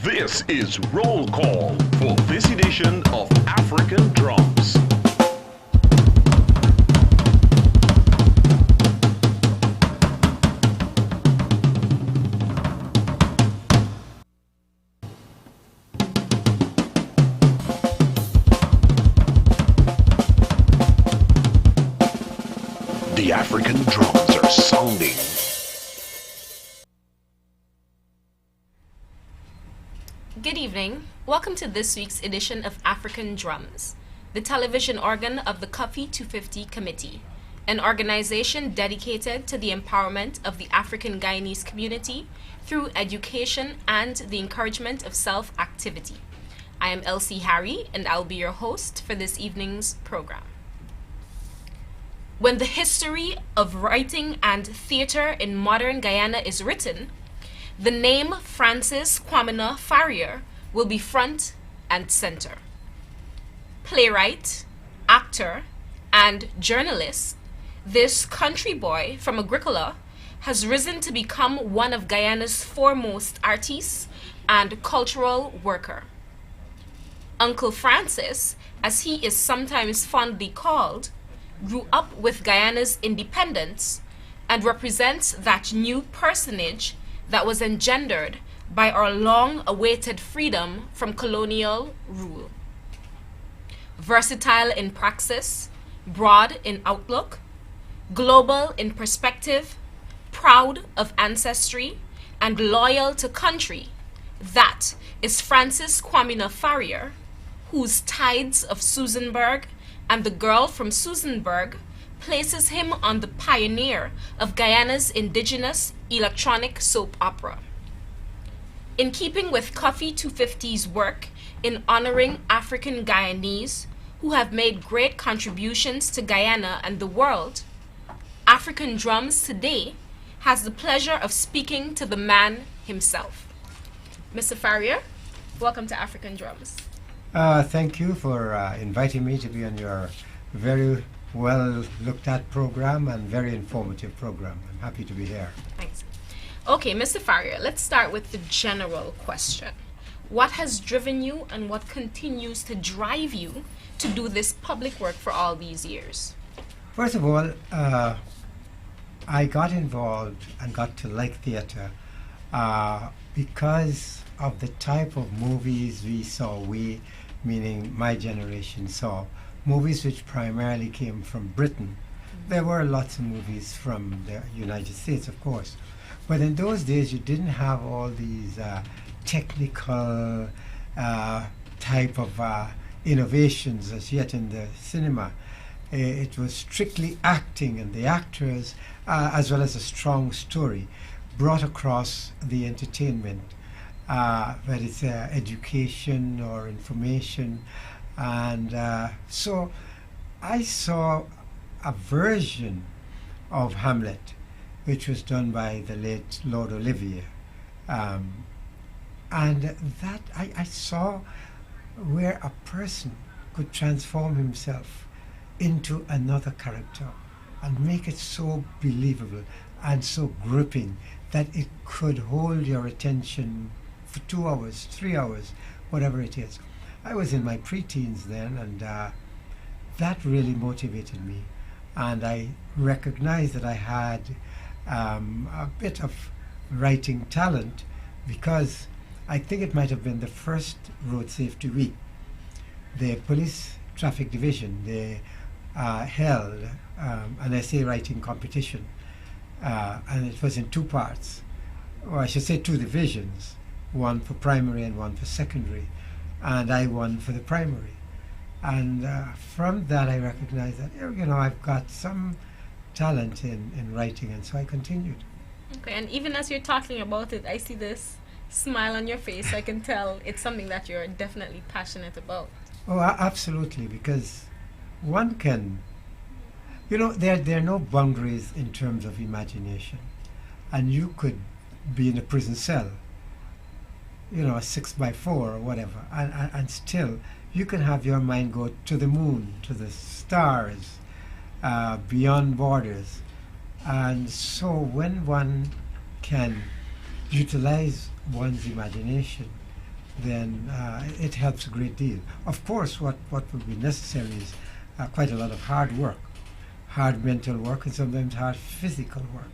This is Roll Call for this edition of African Drums. The African drums are sounding. Good evening. Welcome to this week's edition of African Drums, the television organ of the Cuffy250 Committee, an organization dedicated to the empowerment of the African Guyanese community through education and the encouragement of self-activity. I am Elsie and I'll be your host for this evening's program. When the history of writing and theater in modern Guyana is written, the name Francis Quamina Farrier will be front and center. Playwright, actor, and journalist, this country boy from Agricola has risen to become one of Guyana's foremost artists and cultural worker. Uncle Francis, as he is sometimes fondly called, grew up with Guyana's independence and represents that new personage that was engendered by our long-awaited freedom from colonial rule. Versatile in praxis, broad in outlook, global in perspective, proud of ancestry, and loyal to country, that is Francis Quamina Farrier, whose Tides of Susanburg and The Girl from Susanburg places him on the pioneer of Guyana's indigenous electronic soap opera. In keeping with Cuffy250's work in honoring African Guyanese who have made great contributions to Guyana and the world, African Drums today has the pleasure of speaking to the man himself. Mr. Farrier, welcome to African Drums. Thank you for inviting me to be on your very well looked at program and very informative program. I'm happy to be here. Thanks. Okay, Mr. Farrier, let's start with the general question. What has driven you and what continues to drive you to do this public work for all these years? First of all, I got involved and got to like theater because of the type of movies we saw, we, meaning my generation, saw. Movies which primarily came from Britain. There were lots of movies from the United States, of course. But in those days, you didn't have all these technical type of innovations as yet in the cinema. It was strictly acting, and the actors, as well as a strong story, brought across the entertainment, whether it's education or information. And so I saw a version of Hamlet, which was done by the late Lord Olivier. And that I saw where a person could transform himself into another character and make it so believable and so gripping that it could hold your attention for 2 hours, 3 hours, whatever it is. I was in my preteens then, and that really motivated me. And I recognized that I had a bit of writing talent, because I think it might have been the first Road Safety Week. The Police Traffic Division, they held an essay writing competition, and it was in 2 parts, or I should say 2 divisions, one for primary and one for secondary. And I won for the primary. And from that I recognized that, I've got some talent in writing, and so I continued. Okay, and even as you're talking about it, I see this smile on your face. I can tell it's something that you're definitely passionate about. Oh, absolutely, because one can, there are no boundaries in terms of imagination. And you could be in a prison cell, a 6x4 or whatever, and still you can have your mind go to the moon, to the stars, beyond borders. And so when one can utilize one's imagination then it helps a great deal. Of course, what would be necessary is quite a lot of hard work, hard mental work, and sometimes hard physical work.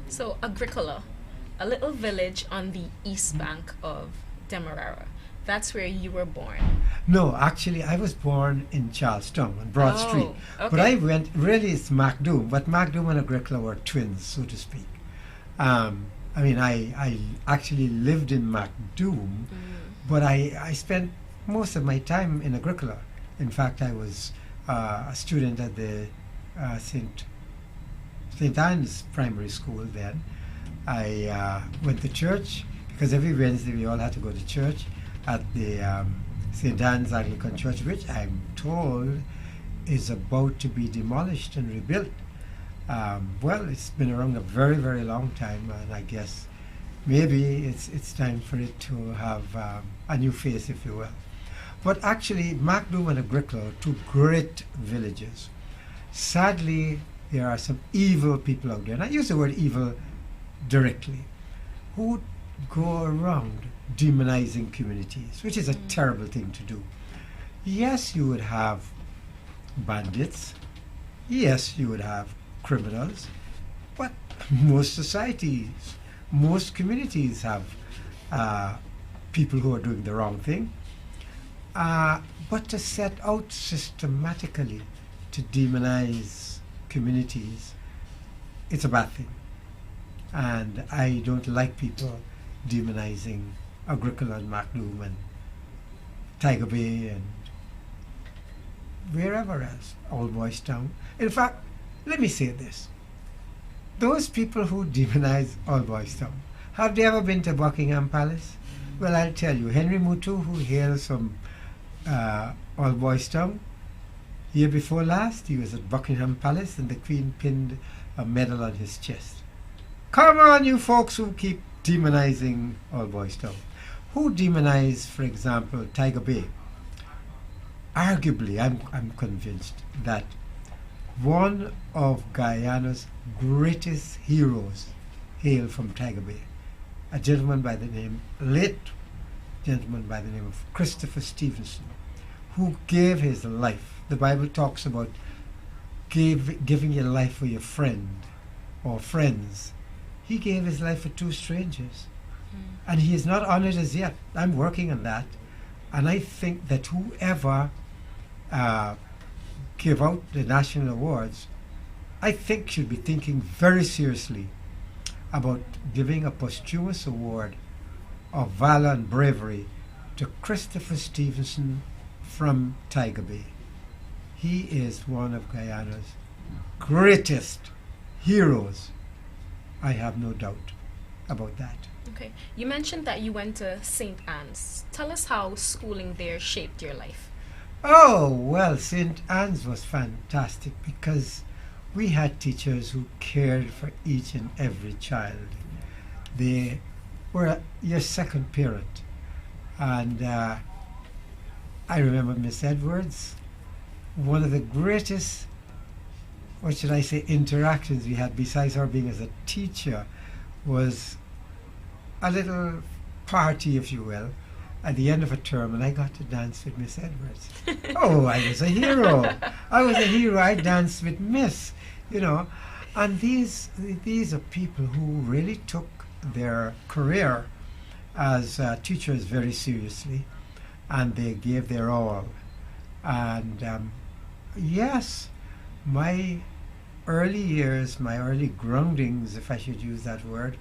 So, Agricola, a little village on the east bank of Demerara. That's where you were born. No, actually, I was born in Charlestown on Broad Street. Okay. But I went, really, it's MacDoom, but MacDoom and Agricola were twins, so to speak. I mean, I actually lived in MacDoom, but I spent most of my time in Agricola. In fact, I was a student at the St. Anne's Primary School then. I went to church, because every Wednesday we all had to go to church at the St. Anne's Anglican Church, which I'm told is about to be demolished and rebuilt. Well, it's been around a very, very long time, and I guess maybe it's time for it to have a new face, if you will. But actually, MacDoom and Agricola are two great villages. Sadly, there are some evil people out there, and I use the word evil directly, who go around demonizing communities, which is a terrible thing to do. Yes, you would have bandits. Yes, you would have criminals. But most societies, most communities have people who are doing the wrong thing. But to set out systematically to demonize communities, it's a bad thing. And I don't like people demonizing Agricola and MacDoom and Tiger Bay and wherever else, Old Boys Town. In fact, let me say this. Those people who demonize Old Boys Town, have they ever been to Buckingham Palace? Well, I'll tell you, Henry Mutu, who hails from Old Boys Town, year before last, he was at Buckingham Palace and the Queen pinned a medal on his chest. Come on, you folks who keep demonizing Old Boys Town. Who demonize, for example, Tiger Bay? Arguably, I'm convinced that one of Guyana's greatest heroes hail from Tiger Bay. A gentleman by the name, late gentleman by the name of Christopher Stevenson, who gave his life. The Bible talks about giving your life for your friend or friends. He gave his life for two strangers. And he is not honored as yet. I'm working on that. And I think that whoever give out the national awards, I think should be thinking very seriously about giving a posthumous award of valor and bravery to Christopher Stevenson from Tiger Bay. He is one of Guyana's greatest heroes. I have no doubt about that. Okay. You mentioned that you went to St. Anne's. Tell us how schooling there shaped your life. Oh, well, St. Anne's was fantastic because we had teachers who cared for each and every child. They were your second parent. And I remember Miss Edwards, one of the greatest, what should I say, interactions we had besides her being as a teacher was a little party, if you will, at the end of a term, and I got to dance with Miss Edwards. Oh, I was a hero. I was a hero. I danced with Miss, you know. And these are people who really took their career as teachers very seriously, and they gave their all. And yes, my early years, my early groundings, if I should use that word,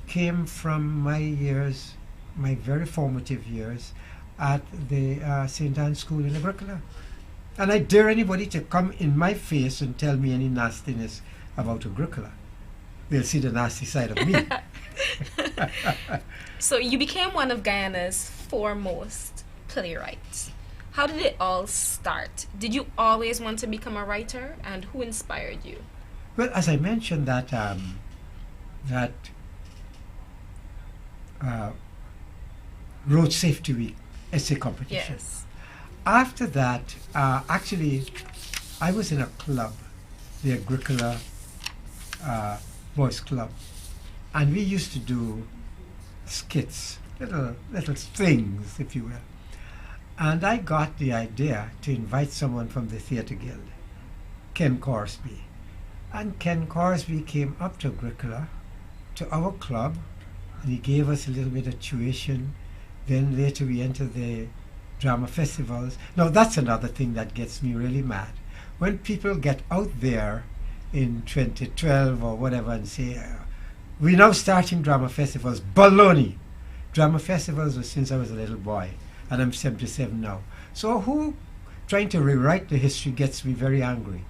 came from my years, my very formative years at the St. Anne's School in Agricola. And I dare anybody to come in my face and tell me any nastiness about Agricola. They'll see the nasty side of me. So you became one of Guyana's foremost playwrights. How did it all start? Did you always want to become a writer, and who inspired you? Well, as I mentioned, that Road Safety Week essay competition. Yes. After that, actually, I was in a club, the Agricola Boys Club, and we used to do skits little things, if you will. And I got the idea to invite someone from the Theatre Guild, Ken Corsby. And Ken Corsby came up to Agricola, to our club, and he gave us a little bit of tuition. Then later we entered the drama festivals. Now that's another thing that gets me really mad. When people get out there in 2012 or whatever and say, we're now starting drama festivals. Baloney! Drama festivals was since I was a little boy, and I'm 77 now. So who trying to rewrite the history gets me very angry.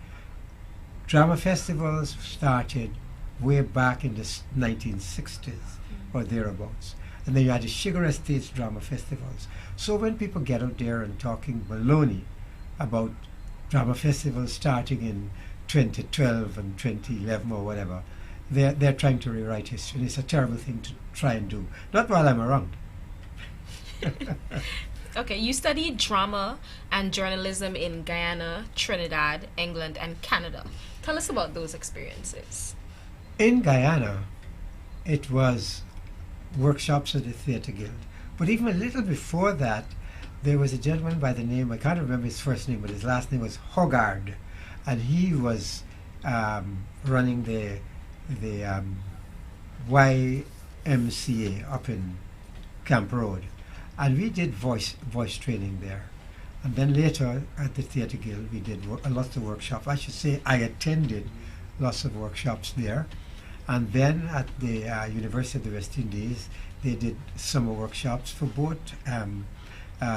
Drama festivals started way back in the 1960s or thereabouts. And then you had the Sugar Estates drama festivals. So when people get out there and talking baloney about drama festivals starting in 2012 and 2011 or whatever, they're trying to rewrite history. And it's a terrible thing to try and do. Not while I'm around. Okay, you studied drama and journalism in Guyana, Trinidad, England, and Canada. Tell us about those experiences. In Guyana, it was workshops at the Theatre Guild. But even a little before that, there was a gentleman by the name, I can't remember his first name, but his last name was Hogarth. And he was running the YMCA up in Camp Road. And we did voice training there. And then later at the Theatre Guild, we did a lot of workshops. I should say I attended lots of workshops there. And then at the University of the West Indies, they did summer workshops for both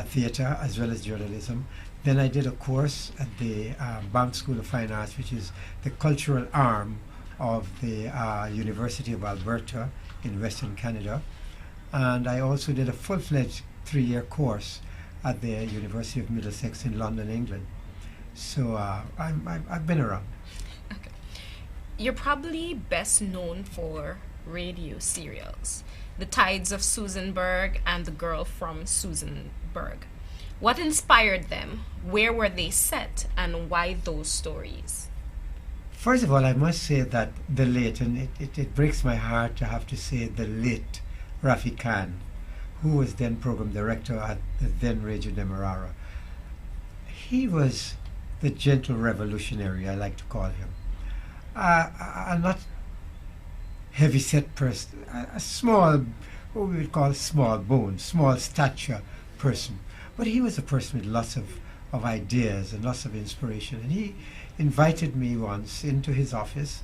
theatre as well as journalism. Then I did a course at the Banff School of Fine Arts, which is the cultural arm of the University of Alberta in Western Canada. And I also did a full-fledged 3-year course at the University of Middlesex in London, England. So I've been around. Okay. You're probably best known for radio serials, The Tides of Susanburg and The Girl from Susanburg. What inspired them? Where were they set? And why those stories? First of all, I must say that the late, and it breaks my heart to have to say the late Rafi Khan, who was then program director at the then Radio Demerara. He was the gentle revolutionary, I like to call him. A not heavy-set person, a small, what we would call small bone, small stature person. But he was a person with lots of ideas and lots of inspiration. And he invited me once into his office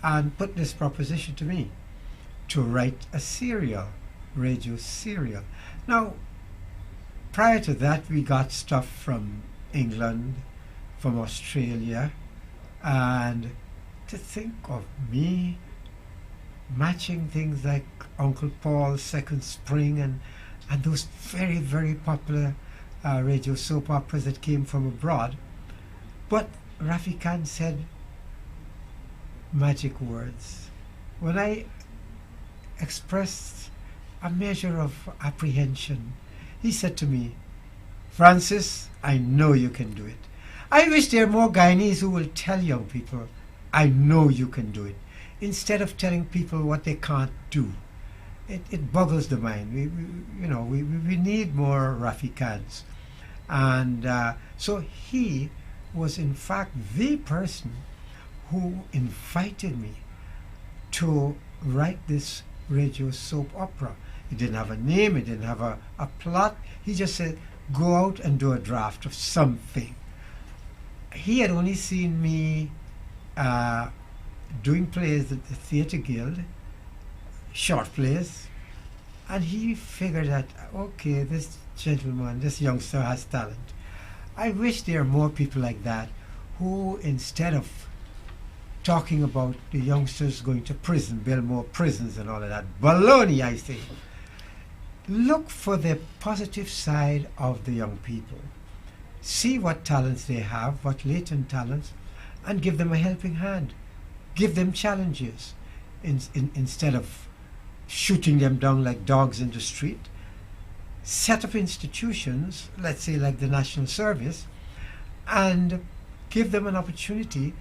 and put this proposition to me to write a serial, radio serial. Now, prior to that, we got stuff from England, from Australia, and to think of me matching things like Uncle Paul's Second Spring and those very, very popular radio soap operas that came from abroad. But Rafi Khan said magic words. When I expressed a measure of apprehension, he said to me, "Francis, I know you can do it." I wish there are more Guyanese who will tell young people, "I know you can do it," instead of telling people what they can't do. It boggles the mind. We need more Rafi Khans. And so he was in fact the person who invited me to write this radio soap opera. It didn't have a name, it didn't have a plot. He just said, go out and do a draft of something. He had only seen me doing plays at the Theatre Guild, short plays, and he figured that, okay, this gentleman, this youngster has talent. I wish there are more people like that who, instead of talking about the youngsters going to prison, build more prisons and all of that, baloney, I say, look for the positive side of the young people. See what talents they have, what latent talents, and give them a helping hand. Give them challenges instead of shooting them down like dogs in the street. Set up institutions, let's say like the National Service, and give them an opportunity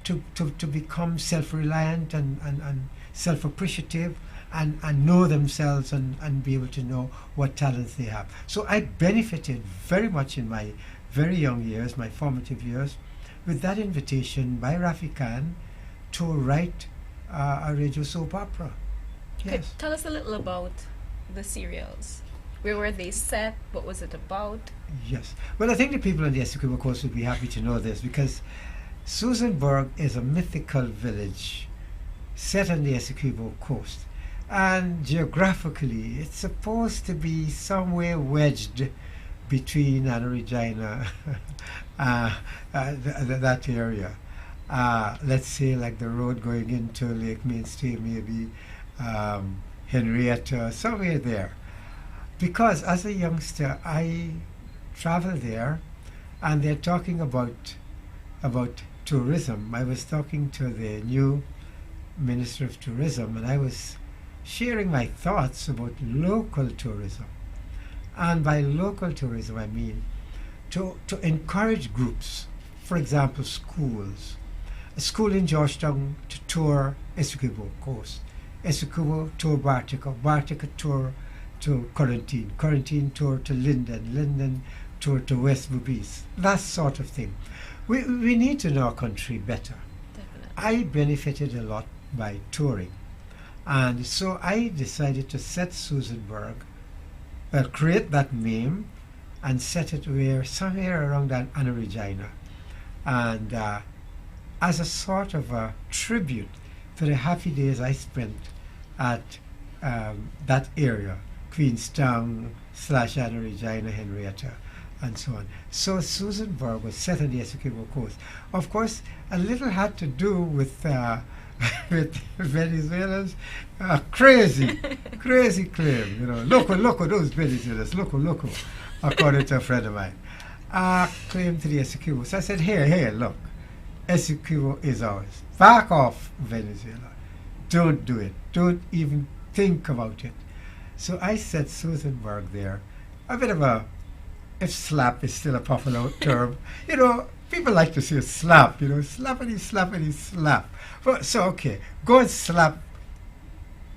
to become self-reliant and self-appreciative and know themselves and be able to know what talents they have. So I benefited very much in my very young years, my formative years, with that invitation by Rafi Khan to write a radio soap opera. Yes. Tell us a little about the serials. Where were they set? What was it about? Yes. Well, I think the people on the Essequibo coast would be happy to know this, because Susanburg is a mythical village set on the Essequibo coast. And geographically, it's supposed to be somewhere wedged between Anna Regina, that area. Let's say like the road going into Lake Mainstay, maybe Henrietta, somewhere there. Because as a youngster, I traveled there, and they're talking about tourism. I was talking to the new Minister of Tourism, and I was sharing my thoughts about local tourism. And by local tourism, I mean to encourage groups, for example, schools. A school in Georgetown to tour Essequibo Coast, Essequibo tour Bartica, Bartica tour to Quarantine, Quarantine tour to Linden, Linden tour to West Bubis, that sort of thing. We need to know our country better. Definitely. I benefited a lot by touring. And so I decided to set Susanburg, create that name and set it somewhere around that Anna Regina. And as a sort of a tribute to the happy days I spent at that area, Queenstown / Anna Regina, Henrietta, and so on. So Susanburg was set on the Essequibo coast. Of course, a little had to do with with Venezuelans, crazy claim, loco, those Venezuelans, loco, according to a friend of mine, claim to the Essequibo. So I said, here, look, Essequibo is ours. Back off, Venezuela. Don't do it. Don't even think about it. So I set Susanburg there. A bit of a, if slap is still a popular term, people like to say slap, slappity, slap. But, so, okay, go and slap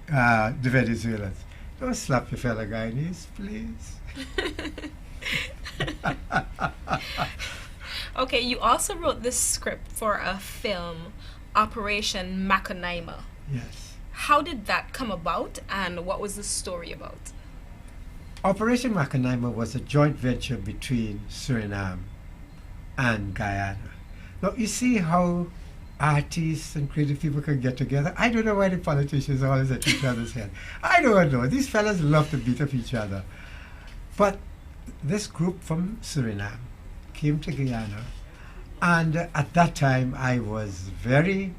the Venezuelans. Don't slap your fellow Guyanese, please. Okay, you also wrote this script for a film, Operation Macanaima. Yes. How did that come about, and what was the story about? Operation Macanaima was a joint venture between Suriname and Guyana. Now, you see how artists and creative people can get together? I don't know why the politicians are always at each other's head. I don't know. These fellas love to beat up each other. But this group from Suriname came to Guyana, and at that time I was very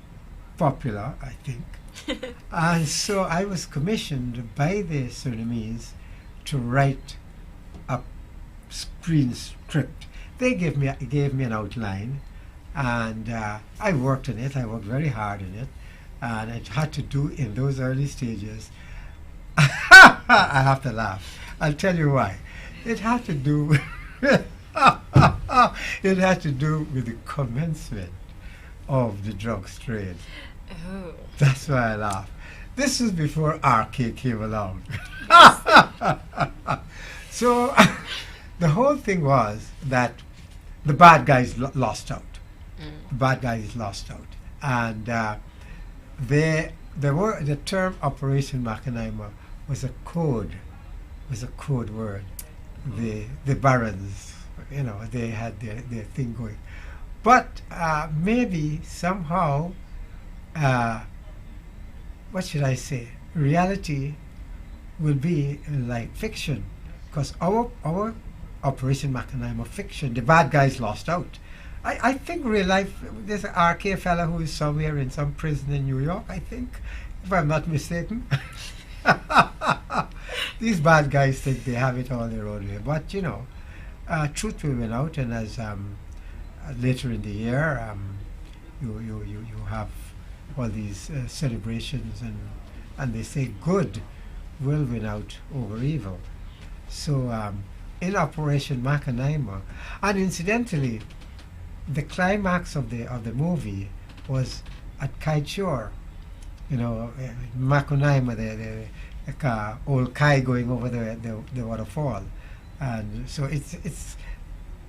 popular, I think. And so I was commissioned by the Surinamese to write a screen script. They gave me an outline, and I worked on it. I worked very hard on it, and it had to do in those early stages. I have to laugh. I'll tell you why. It had to do. It had to do with the commencement of the drugs trade. Oh. That's why I laugh. This was before RK came along. So the whole thing was that the bad guys lost out. The bad guys lost out. And the term Operation Macanaima was a code word. The barons, they had their thing going. But maybe somehow, what should I say? Reality will be like fiction, because our Operation Macanaima fiction, the bad guys lost out. I think real life, there's an RK fella who is somewhere in some prison in New York, I think, if I'm not mistaken. These bad guys think they have it all their own way. But, truth will win out, and as later in the year, you have all these celebrations, and they say good will win out over evil. So in Operation Macanaima, and incidentally, the climax of the movie was at Kaituor, You know, Macunaíma, the old Kai going over the waterfall. And so it's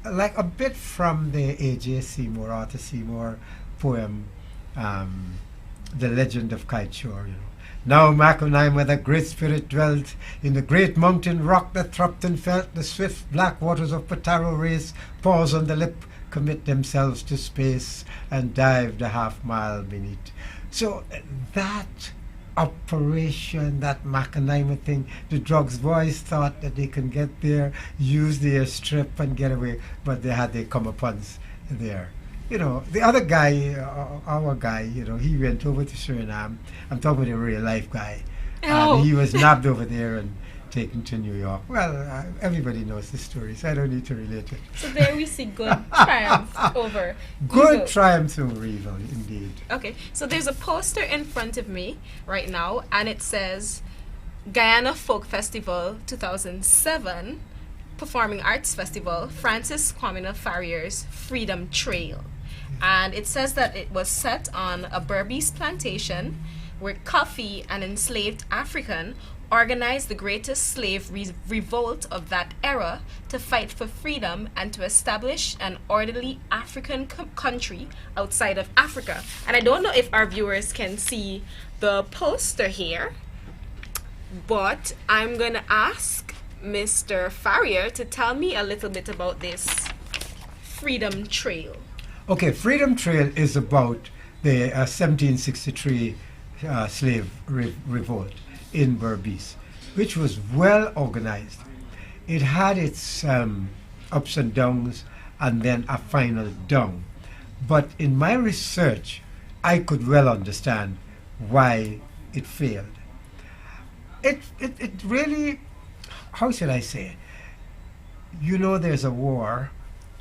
like a bit from the A.J. Seymour, Arthur Seymour poem, The Legend of Kiteshore, you know. Now Macunaíma, the great spirit, dwelt in the great mountain rock that Thropton felt. The swift black waters of Potaro race, pause on the lip, commit themselves to space, and dive the half-mile beneath. So that operation, that Macunaíma thing, the drugs boys thought that they can get there, use the airstrip and get away, but they had their comeuppance there. You know, the other guy, our guy, you know, he went over to Suriname. I'm talking about a real life guy. Oh. And he was nabbed over there and taken to New York. Well, everybody knows the story, so I don't need to relate it. So there we see good triumph over Good evil. triumph over evil, indeed. Okay, so there's a poster in front of me right now, and it says Guyana Folk Festival 2007 Performing Arts Festival, Francis Quamina Farrier's Freedom Trail. And it says that it was set on a Berbice plantation where Cuffy, an enslaved African, organized the greatest slave revolt of that era to fight for freedom and to establish an orderly African country outside of Africa. And I don't know if our viewers can see the poster here, but I'm going to ask Mr. Farrier to tell me a little bit about this Freedom Trail. Okay, Freedom Trail is about the 1763 slave revolt in Berbice, which was well organized. It had its ups and downs and then a final down. But in my research, I could well understand why it failed. It really, how should I say, you know, there's a war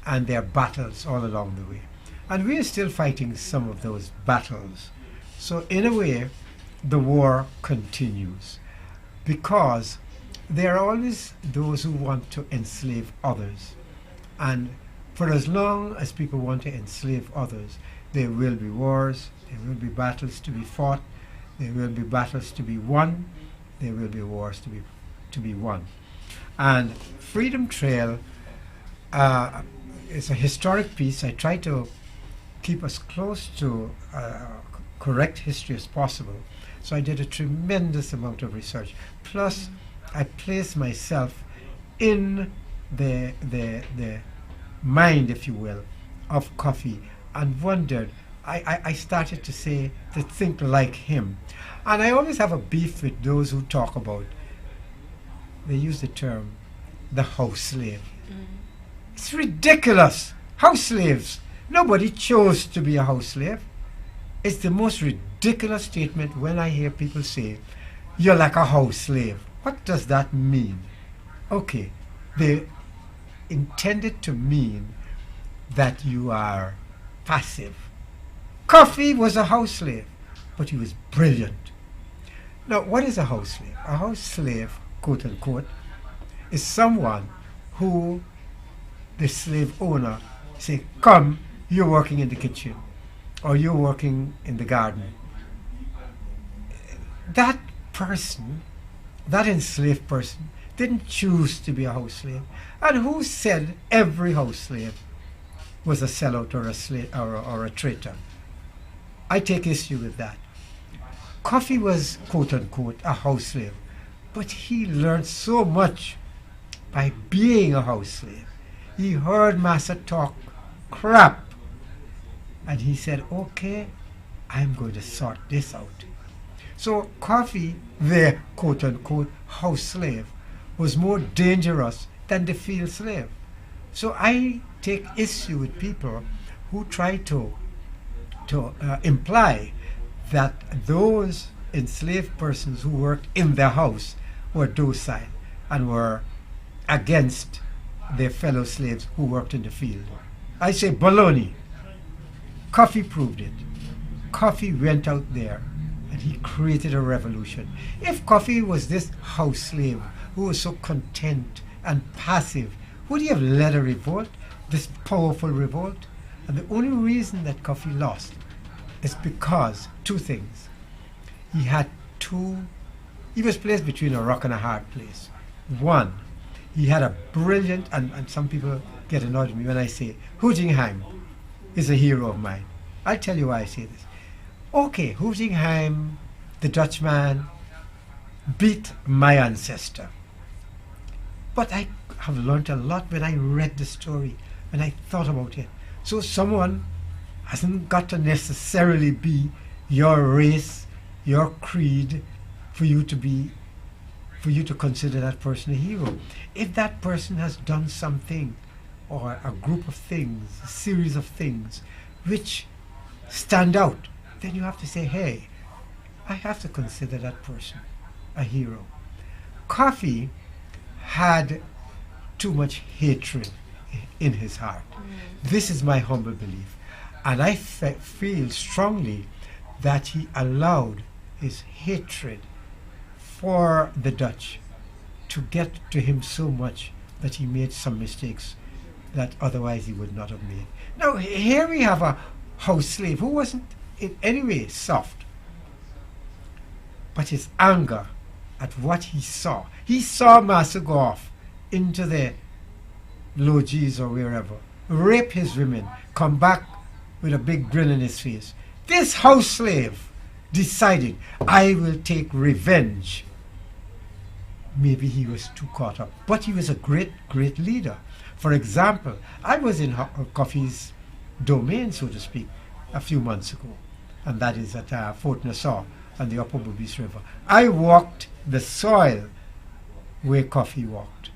and there are battles all along the way. And we are still fighting some of those battles. So in a way, the war continues because there are always those who want to enslave others. And for as long as people want to enslave others, there will be wars, there will be battles to be fought, there will be battles to be won, there will be wars to be won. And Freedom Trail is a historic piece. I try to keep as close to correct history as possible. So I did a tremendous amount of research. Plus, I placed myself in the mind, if you will, of Cuffy and wondered. I started to think like him. And I always have a beef with those who talk about, they use the term, the house slave. It's ridiculous. House slaves. Nobody chose to be a house slave. It's the most ridiculous statement when I hear people say, you're like a house slave. What does that mean? Okay, they intended to mean that you are passive. Cuffy was a house slave, but he was brilliant. Now, what is a house slave? A house slave, quote unquote, is someone who the slave owner say, come, you're working in the kitchen, or you're working in the garden. That person, that enslaved person, didn't choose to be a house slave. And who said every house slave was a sellout or a slave or a traitor? I take issue with that. Cuffy was, quote unquote, a house slave, but he learned so much by being a house slave. He heard Massa talk crap, and he said, okay, I'm going to sort this out. So Cuffy, the quote unquote house slave, was more dangerous than the field slave. So I take issue with people who try to imply that those enslaved persons who worked in the house were docile and were against their fellow slaves who worked in the field. I say baloney. Cuffy proved it. Cuffy went out there and he created a revolution. If Cuffy was this house slave who was so content and passive, would he have led a revolt, this powerful revolt? And the only reason that Cuffy lost is because two things. he had he was placed between a rock and a hard place. One, he had a brilliant, and some people get annoyed with me when I say, Hujinheim is a hero of mine. I'll tell you why I say this. Okay, Hujinheim, the Dutchman, beat my ancestor. But I have learned a lot when I read the story, when I thought about it. So someone hasn't got to necessarily be your race, your creed, for you to consider that person a hero. If that person has done something, or a group of things, a series of things, which stand out, then you have to say, hey, I have to consider that person a hero. Cuffy had too much hatred in his heart. This is my humble belief. And I feel strongly that he allowed his hatred for the Dutch to get to him so much that he made some mistakes that otherwise he would not have made. Now, here we have a house slave who wasn't in any way soft, but his anger at what he saw Master go off into the lodges or wherever, rape his women, come back with a big grin on his face. This house slave decided, I will take revenge. Maybe he was too caught up, but he was a great leader. For example, I was in Cuffy's domain, so to speak, a few months ago, and that is at Fort Nassau on the Upper Bubis River. I walked the soil where Cuffy walked,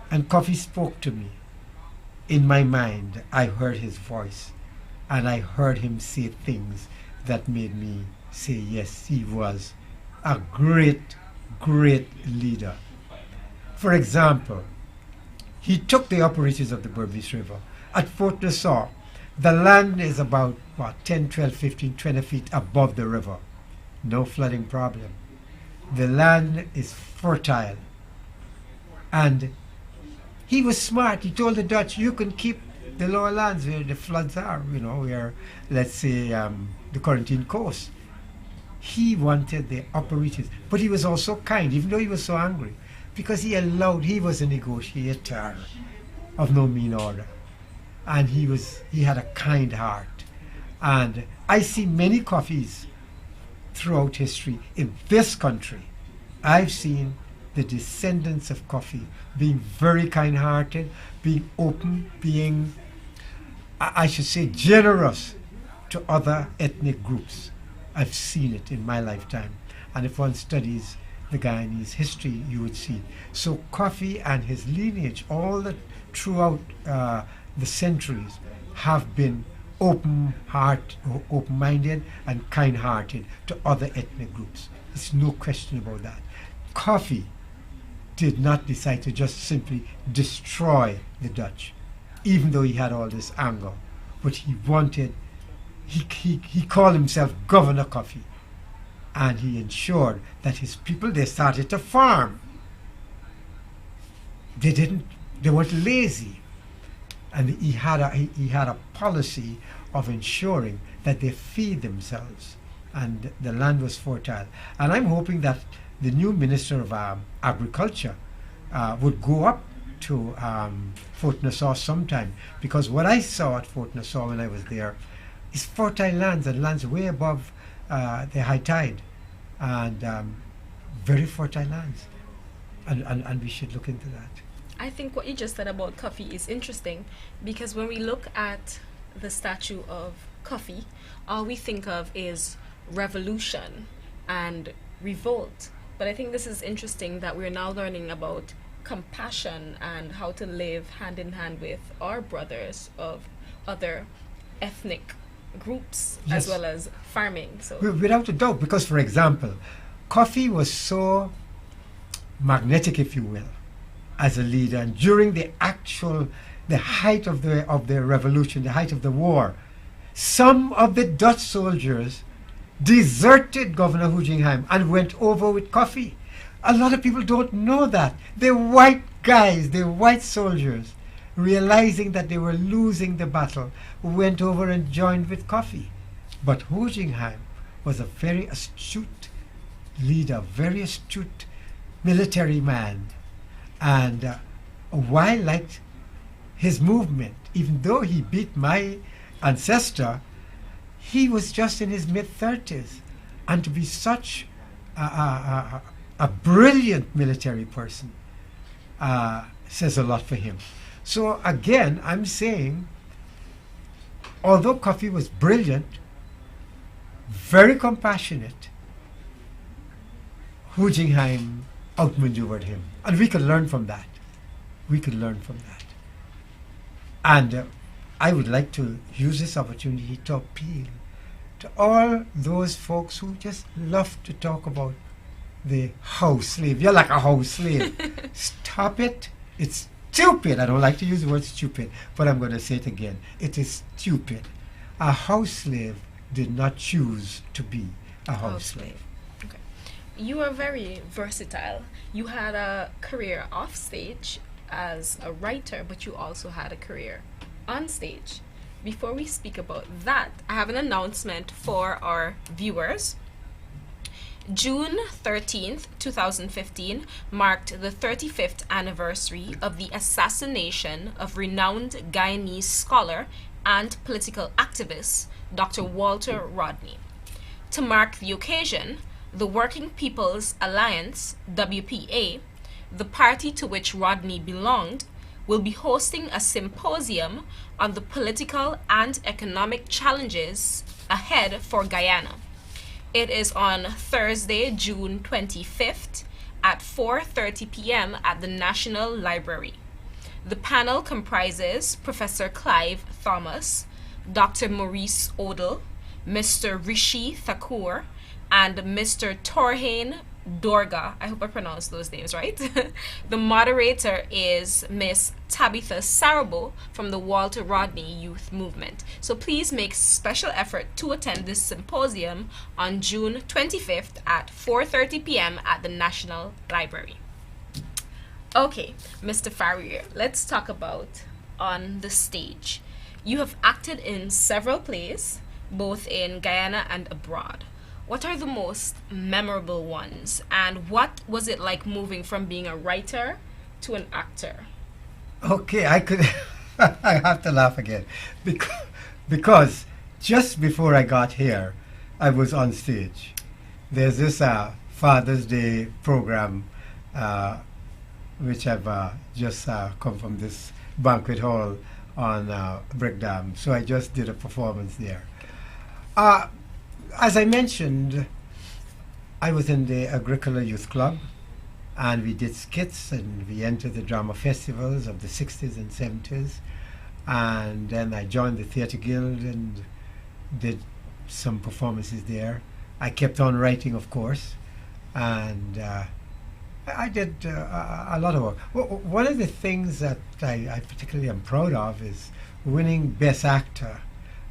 and Cuffy spoke to me. In my mind, I heard his voice, and I heard him say things that made me say, yes, he was a great leader. For example, he took the operators of the Bourbis River. At Fort Nassau, the land is about 10, 12, 15, 20 feet above the river. No flooding problem. The land is fertile. And he was smart. He told the Dutch, you can keep the lower lands where the floods are, where, let's say, the Quarantine Coast. He wanted the operators, but he was also kind, even though he was so angry, because he was a negotiator of no mean order, and he had a kind heart. And I see many Cuffys throughout history in this country. I've seen the descendants of Cuffy being very kind-hearted, being open, being, I should say, generous to other ethnic groups. I've seen it in my lifetime. And if one studies the Guyanese history, you would see. So Cuffy and his lineage, throughout the centuries, have been open-minded and kind-hearted to other ethnic groups. There's no question about that. Cuffy did not decide to just simply destroy the Dutch, even though he had all this anger. But he called himself Governor Cuffy, and he ensured that his people, they started to farm. They weren't lazy. And he had a policy of ensuring that they feed themselves, and the land was fertile. And I'm hoping that the new Minister of Agriculture would go up to Fort Nassau sometime, because what I saw at Fort Nassau when I was there is fertile lands, and lands way above the high tide, and very fertile lands, and we should look into that. I think what you just said about Cuffy is interesting, because when we look at the statue of Cuffy, all we think of is revolution and revolt. But I think this is interesting that we're now learning about compassion and how to live hand in hand with our brothers of other ethnic groups, yes, as well as farming. So without a doubt, because for example, Cuffy was so magnetic, if you will, as a leader, and during the height of the revolution, the height of the war, some of the Dutch soldiers deserted Governor Hujinheim and went over with Cuffy. A lot of people don't know that. The white guys, the white soldiers, realizing that they were losing the battle, went over and joined with Cuffy. But Hujinheim was a very astute leader, very astute military man. And while like his movement, even though he beat my ancestor, he was just in his mid-30s. And to be such a brilliant military person says a lot for him. So again, I'm saying, although Cuffy was brilliant, very compassionate, Hu Jingheim outmaneuvered him. And we could learn from that. We could learn from that. And I would like to use this opportunity to appeal to all those folks who just love to talk about the house slave. You're like a house slave. Stop it. It's stupid. I don't like to use the word stupid, but I'm going to say it again. It is stupid. A house slave did not choose to be a house slave. Okay. You are very versatile. You had a career off stage as a writer, but you also had a career on stage. Before we speak about that, I have an announcement for our viewers. June 13th, 2015 marked the 35th anniversary of the assassination of renowned Guyanese scholar and political activist Dr. Walter Rodney. To mark the occasion, the Working People's Alliance, WPA, the party to which Rodney belonged, will be hosting a symposium on the political and economic challenges ahead for Guyana. It is on Thursday, June 25th at 4:30 p.m. at the National Library. The panel comprises Professor Clive Thomas, Dr. Maurice Odell, Mr. Rishi Thakur, and Mr. Torhain Dorga. I hope I pronounced those names right. The moderator is Miss Tabitha Sarabo from the Walter Rodney Youth Movement. So please make special effort to attend this symposium on June 25th at 4:30 p.m. at the National Library. Okay, Mr. Farrier, let's talk about on the stage. You have acted in several plays, both in Guyana and abroad. What are the most memorable ones, and what was it like moving from being a writer to an actor? Okay, I could. I have to laugh again because just before I got here, I was on stage. There's this Father's Day program, which I've just come from this banquet hall on Brickdam. So I just did a performance there. As I mentioned, I was in the Agricola Youth Club, and we did skits, and we entered the drama festivals of the 60s and 70s. And then I joined the Theatre Guild and did some performances there. I kept on writing, of course, and I did a lot of work. One of the things that I particularly am proud of is winning Best Actor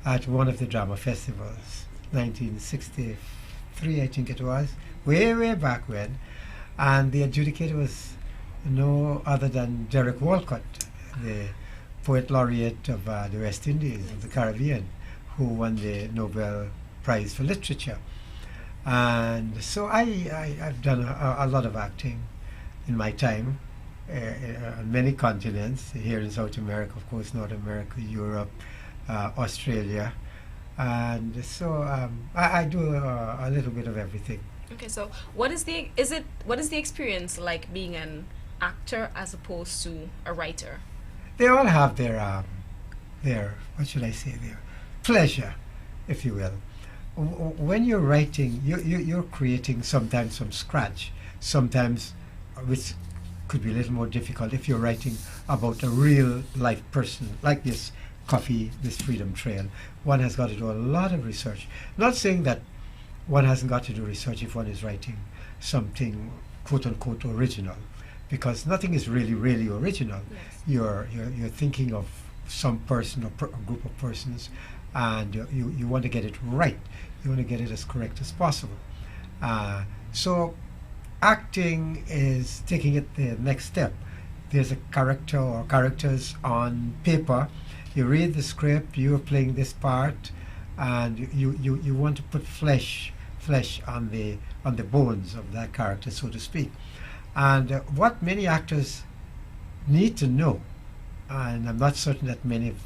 at one of the drama festivals. 1963, I think it was, way back when, and the adjudicator was no other than Derek Walcott, the poet laureate of the West Indies, of the Caribbean, who won the Nobel Prize for Literature. And so I've done a lot of acting in my time on many continents, here in South America, of course, North America, Europe, Australia. And so I do a little bit of everything. Okay, so what is the experience like being an actor as opposed to a writer? They all have their what should I say, their pleasure, if you will. When you're writing, you're creating sometimes from scratch, sometimes which could be a little more difficult if you're writing about a real life person like this Cuffy, this Freedom Trail. One has got to do a lot of research. Not saying that one hasn't got to do research if one is writing something quote unquote original, because nothing is really original. Yes. You're thinking of some person or a group of persons, and you want to get it right. You want to get it as correct as possible. So acting is taking it the next step. There's a character or characters on paper. You read the script, you're playing this part, and you want to put flesh flesh on the bones of that character, so to speak. And what many actors need to know, and I'm not certain that many of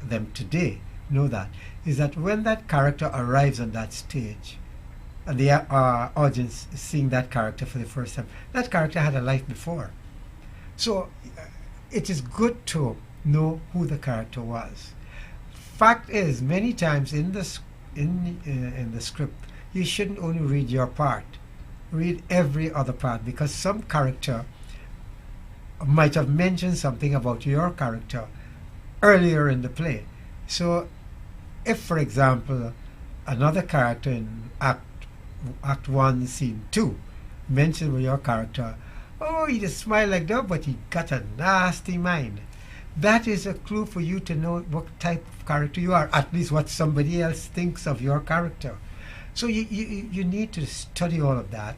them today know that, is that when that character arrives on that stage, and the audience is seeing that character for the first time, that character had a life before. So it is good to know who the character was. Fact is, many times in the script, you shouldn't only read your part. Read every other part, because some character might have mentioned something about your character earlier in the play. So if, for example, another character in Act 1, Scene 2 mentioned with your character, oh, he just smiled like that, but he got a nasty mind. That is a clue for you to know what type of character you are, at least what somebody else thinks of your character. So you need to study all of that,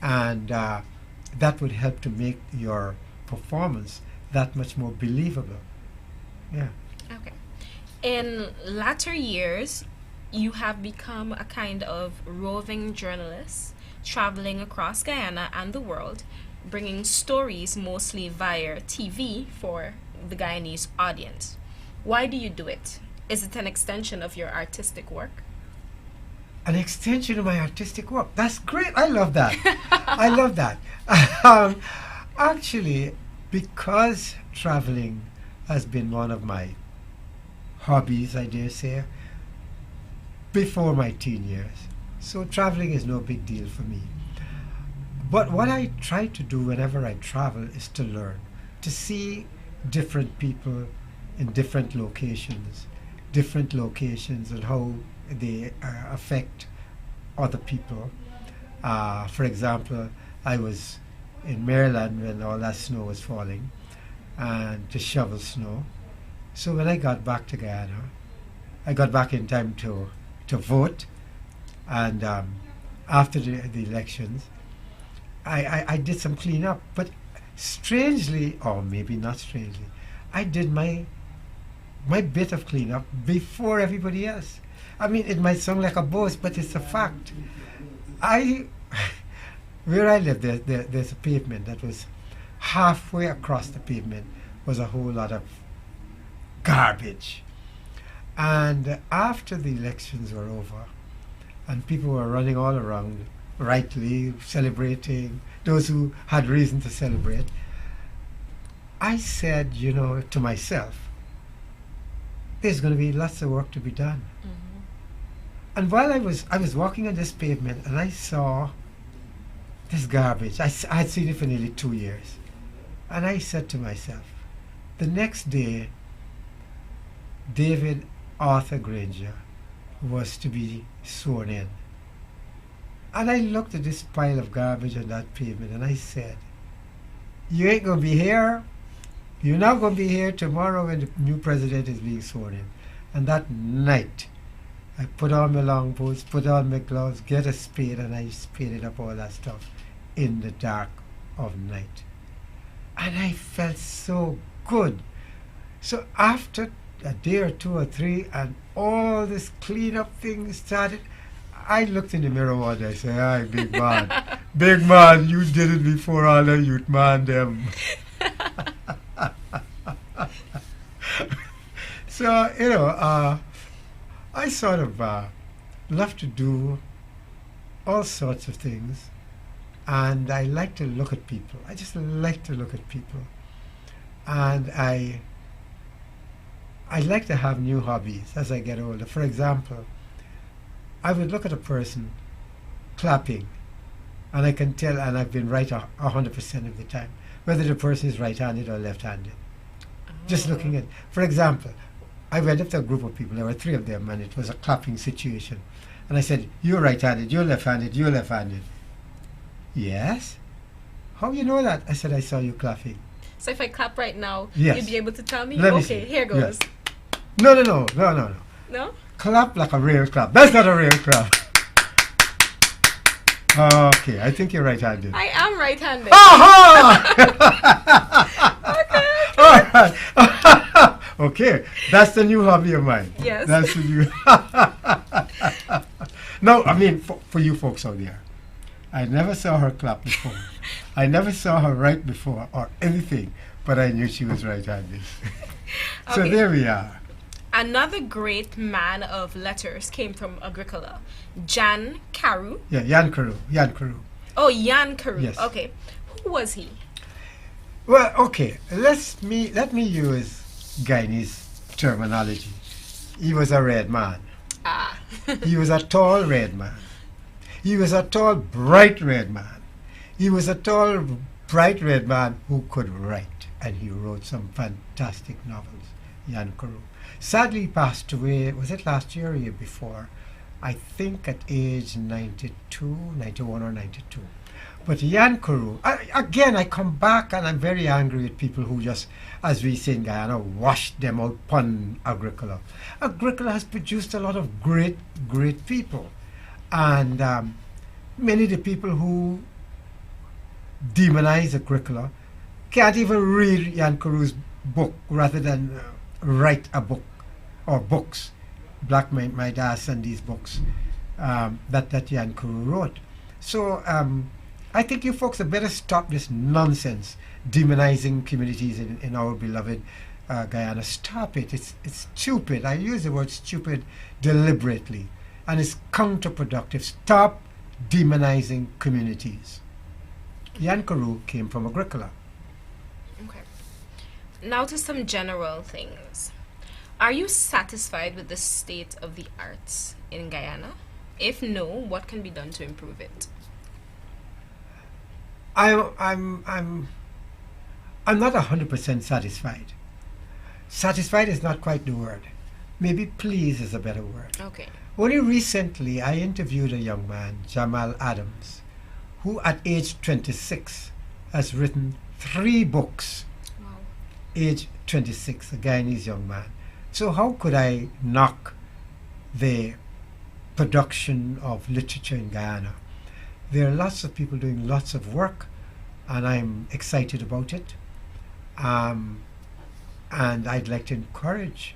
and that would help to make your performance that much more believable. Yeah. Okay. In latter years, you have become a kind of roving journalist, traveling across Guyana and the world, bringing stories mostly via TV for the Guyanese audience. Why do you do it? Is it an extension of your artistic work? An extension of my artistic work. That's great. I love that. I love that. Actually, because traveling has been one of my hobbies, I dare say, before my teen years. So traveling is no big deal for me. But what I try to do whenever I travel is to learn, to see different people in different locations and how they affect other people. For example, I was in Maryland when all that snow was falling, and to shovel snow. So when I got back to Guyana, I got back in time to vote, and after the elections, I did some cleanup. But strangely, or maybe not strangely, I did my bit of cleanup before everybody else. I mean, it might sound like a boast, but it's a fact. Where I live, there's a pavement that was halfway across the pavement was a whole lot of garbage. And after the elections were over, and people were running all around, rightly celebrating, those who had reason to celebrate, I said, to myself, there's going to be lots of work to be done. Mm-hmm. And while I was walking on this pavement, and I saw this garbage. I had seen it for nearly 2 years. And I said to myself, the next day, David Arthur Granger was to be sworn in. And I looked at this pile of garbage on that pavement, and I said, you ain't going to be here. You're not going to be here tomorrow when the new president is being sworn in. And that night, I put on my long boots, put on my gloves, get a spade, and I spaded up all that stuff in the dark of night. And I felt so good. So after a day or two or three, and all this cleanup thing started, I looked in the mirror one day and said, "Hi, big man. Big man, you did it before all the youth man them." So, I sort of love to do all sorts of things, and I like to look at people. I just like to look at people. And I like to have new hobbies as I get older. For example, I would look at a person clapping, and I can tell, and I've been right 100% of the time, whether the person is right-handed or left-handed. Just looking at, for example, I went up to a group of people, there were 3 of them, and it was a clapping situation. And I said, "You're right-handed, you're left-handed, you're left-handed." "Yes? How you know that?" I said, "I saw you clapping." So if I clap right now, yes. you'd be able to tell me? Let me okay, see. here goes. Yes. No. No? Clap like a real clap. That's not a real clap. Okay, I think you're right-handed. I am right-handed. Aha! Okay. All right. Okay, that's the new hobby of mine. Yes. That's the new. No, I mean, for you folks out there, I never saw her clap before. I never saw her write before or anything, but I knew she was right-handed. So Okay. there we are. Another great man of letters came from Agricola, Jan Carew. Yeah, Jan Carew. Jan Carew. Oh, Jan Carew. Yes. Okay. Who was he? Well, okay. Let me use Guyanese terminology. He was a red man. Ah. He was a tall red man. He was a tall, bright red man. He was a tall, bright red man who could write, and he wrote some fantastic novels. Jan Carew. Sadly, he passed away. Was it last year or year before? I think at age 92, 91 or 92. But Jan Carew, again, I come back and I'm very angry with people who just, as we say in Guyana, wash them out pun Agricola. Agricola has produced a lot of great, great people. And many of the people who demonize Agricola can't even read Jan Carew's book rather than write a book or books. Black Midas and these books that Jan Carew wrote. So I think you folks had better stop this nonsense demonizing communities in our beloved Guyana. Stop it. It's stupid. I use the word stupid deliberately. And it's counterproductive. Stop demonizing communities. Jan Carew came from Agricola. Okay. Now to some general things. Are you satisfied with the state of the arts in Guyana? If no, what can be done to improve it? I'm not 100% satisfied. Satisfied is not quite the word. Maybe pleased is a better word. Okay. Only recently I interviewed a young man, Jamal Adams, who at age 26 has written 3 books. Wow. Age 26, a Guyanese young man. So how could I knock the production of literature in Guyana? There are lots of people doing lots of work, and I'm excited about it. And I'd like to encourage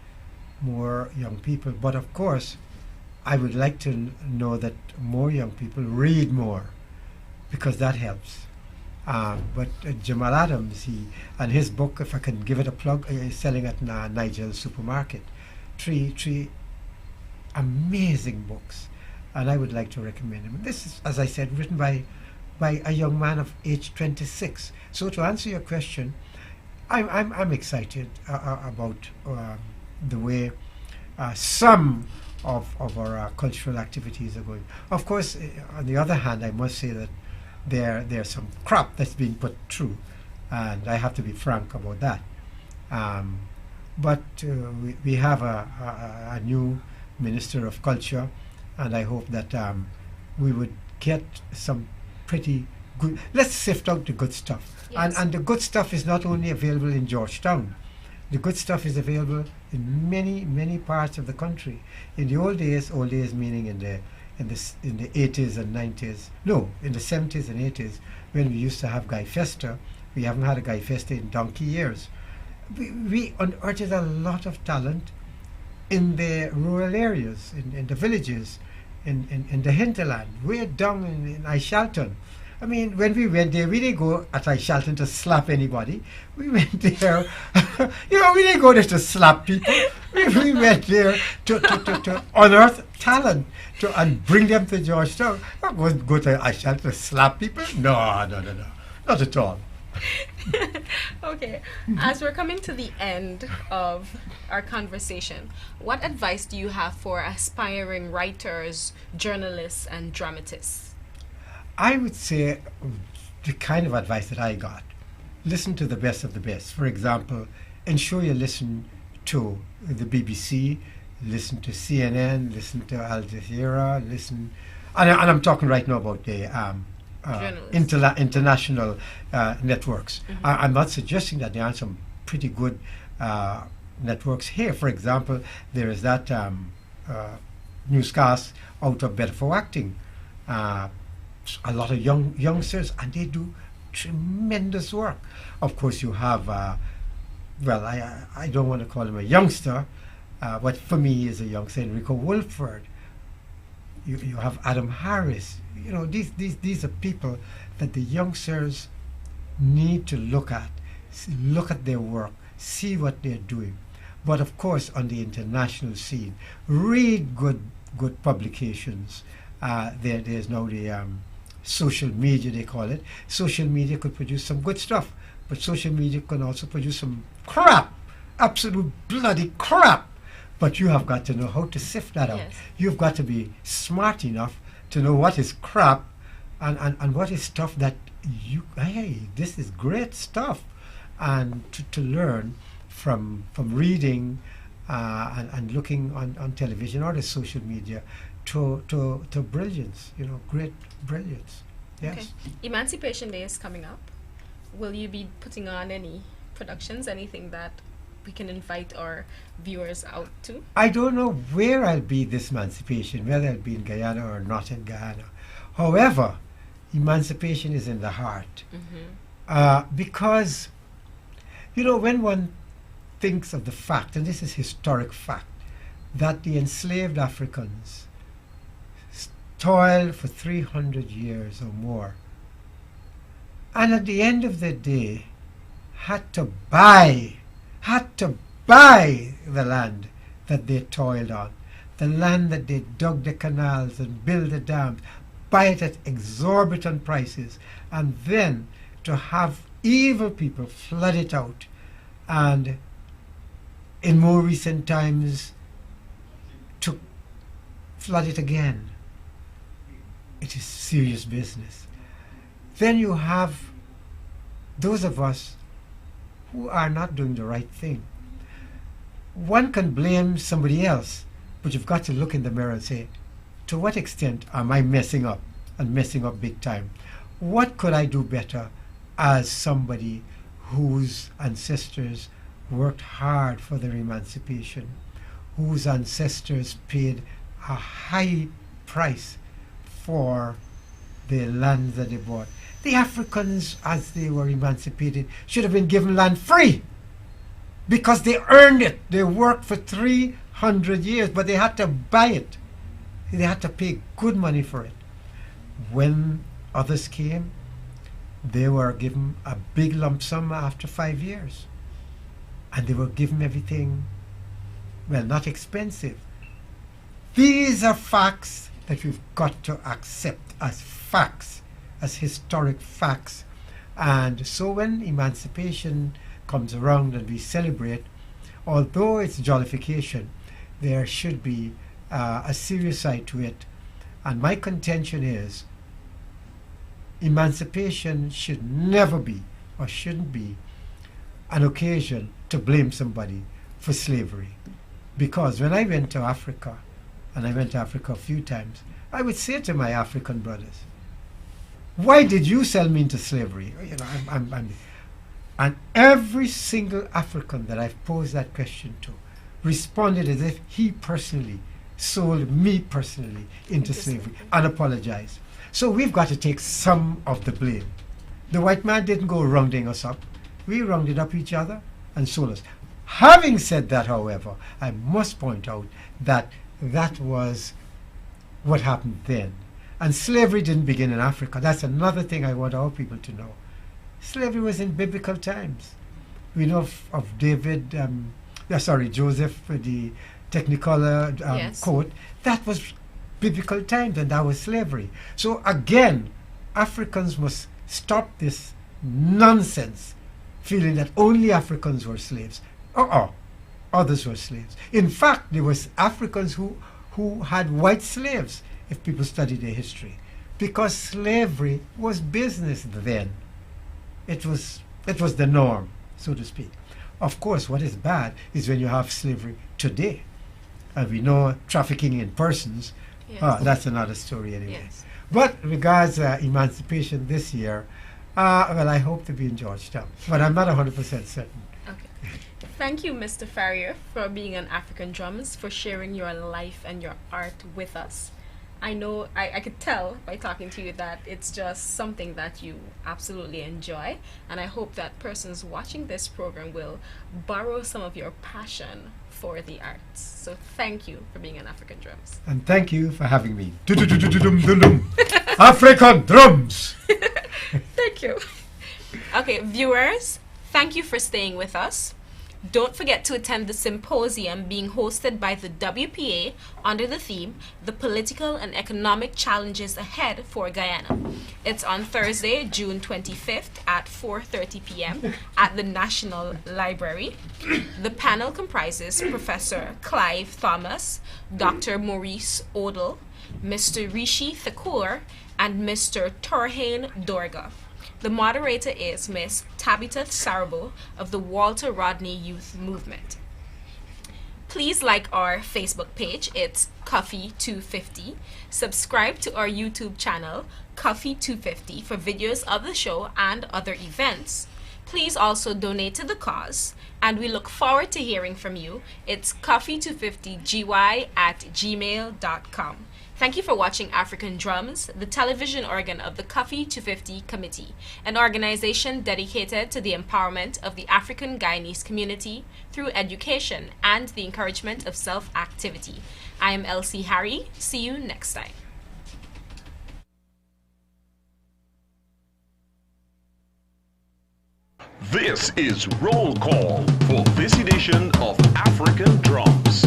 more young people. But of course, I would like to know that more young people read more, because that helps. But Jamal Adams, and his book, if I can give it a plug, is selling at Nigel's supermarket. 3 amazing books, and I would like to recommend him. This is, as I said, written by a young man of age 26. So to answer your question, I'm excited about the way some of our cultural activities are going. Of course, on the other hand, I must say that there's some crap that's being put through, and I have to be frank about that. But we have a new Minister of Culture, and I hope that we would get some pretty good. Let's sift out the good stuff. Yes. And the good stuff is not only available in Georgetown. The good stuff is available in many parts of the country. In the old days meaning in the 80s and 90s, no, in the 70s and 80s, when we used to have Guy Festa. We haven't had a Guy Festa in donkey years. We unearthed a lot of talent in the rural areas, in the villages, in the hinterland, way down in Ishalton. I mean, when we went there, we didn't go at Ishalton to slap anybody. We went there, we didn't go there to slap people. We went there to unearth talent and bring them to Georgetown. Not go to Ishalton to slap people. No, not at all. Okay. As we're coming to the end of our conversation, what advice do you have for aspiring writers, journalists, and dramatists? I would say the kind of advice that I got: listen to the best of the best. For example, ensure you listen to the BBC, listen to CNN, listen to Al Jazeera, listen, and I'm talking right now about the international networks. Mm-hmm. I'm not suggesting that there aren't some pretty good networks here. For example, there is that newscast out of Bedford Acting. A lot of youngsters, and they do tremendous work. Of course, you have, I don't want to call him a youngster, but for me, he is a youngster, Enrico Wolford. you have Adam Harris. You know, these are people that the youngsters need to look at, look at their work, see what they're doing. But of course, on the international scene, read good publications. There's now the social media, they call it. Social media could produce some good stuff, but social media can also produce some crap, absolute bloody crap. But you have got to know how to sift that out. Yes. You've got to be smart enough to know what is crap and what is stuff that hey, this is great stuff. And to learn from reading and looking on television or the social media to brilliance, you know, great brilliance. Yes. Okay. Emancipation Day is coming up. Will you be putting on any productions, anything that we can invite our viewers out to? I don't know where I'll be this emancipation, whether I'll be in Guyana or not in Guyana. However, emancipation is in the heart. Because, you know, when one thinks of the fact, and this is historic fact, that the enslaved Africans toiled for 300 years or more, and at the end of the day had to buy the land that they toiled on, the land that they dug the canals and built the dams, buy it at exorbitant prices, and then to have evil people flood it out, and in more recent times to flood it again. It is serious business. Then you have those of us who are not doing the right thing. One can blame somebody else, but you've got to look in the mirror and say, to what extent am I messing up, and messing up big time? What could I do better as somebody whose ancestors worked hard for their emancipation, whose ancestors paid a high price for the land that they bought? The Africans, as they were emancipated, should have been given land free because they earned it. They worked for 300 years, but they had to buy it. They had to pay good money for it. When others came, they were given a big lump sum after 5 years. And they were given everything, well, not expensive. These are facts that we've got to accept as facts, as historic facts. And so when emancipation comes around and we celebrate, although it's jollification, there should be a serious side to it. And my contention is emancipation should never be, or shouldn't be, an occasion to blame somebody for slavery. Because when I went to Africa, and I went to Africa a few times, I would say to my African brothers, why did you sell me into slavery? You know, and every single African that I've posed that question to responded as if he personally sold me personally into slavery and apologized. So we've got to take some of the blame. The white man didn't go rounding us up. We rounded up each other and sold us. Having said that, however, I must point out that that was what happened then. And slavery didn't begin in Africa. That's another thing I want our people to know. Slavery was in biblical times. We know of Joseph, the Technicolor Yes. coat. That was biblical times, and that was slavery. So again, Africans must stop this nonsense, feeling that only Africans were slaves. Others were slaves. In fact, there was Africans who had white slaves, if people study their history, because slavery was business then. It was the norm, so to speak. Of course, what is bad is when you have slavery today. And we know trafficking in persons, Yes. that's another story anyway. Yes. But regards emancipation this year, well, I hope to be in Georgetown, but I'm not 100% certain. Okay. Thank you, Mr. Farrier, for being on African Drums, for sharing your life and your art with us. I know, I could tell by talking to you that it's just something that you absolutely enjoy. And I hope that persons watching this program will borrow some of your passion for the arts. So thank you for being on African Drums. And thank you for having me. Dum-dum-dum-dum. African Drums! Thank you. Okay, viewers, thank you for staying with us. Don't forget to attend the symposium being hosted by the WPA under the theme, The Political and Economic Challenges Ahead for Guyana. It's on Thursday, June 25th at 4:30 p.m. at the National Library. The panel comprises Professor Clive Thomas, Dr. Maurice Odell, Mr. Rishi Thakur, and Mr. Torhain Dorga. The moderator is Miss Tabitha Sarabo of the Walter Rodney Youth Movement. Please like our Facebook page, it's Cuffy250. Subscribe to our YouTube channel, Cuffy250, for videos of the show and other events. Please also donate to the cause, and we look forward to hearing from you. It's Cuffy250gy@gmail.com. Thank you for watching African Drums, the television organ of the Cuffy250 Committee, an organization dedicated to the empowerment of the African Guyanese community through education and the encouragement of self-activity. I am Elsie Harry. See you next time. This is Roll Call for this edition of African Drums.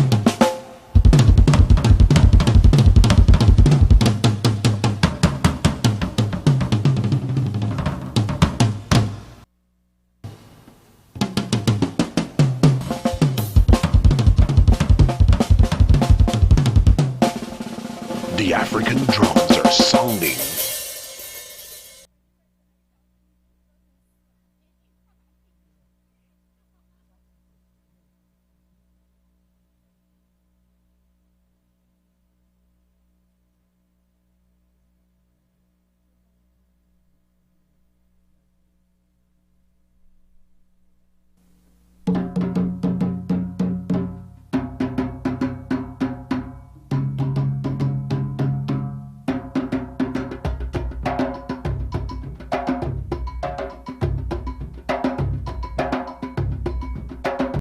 The African drums are sounding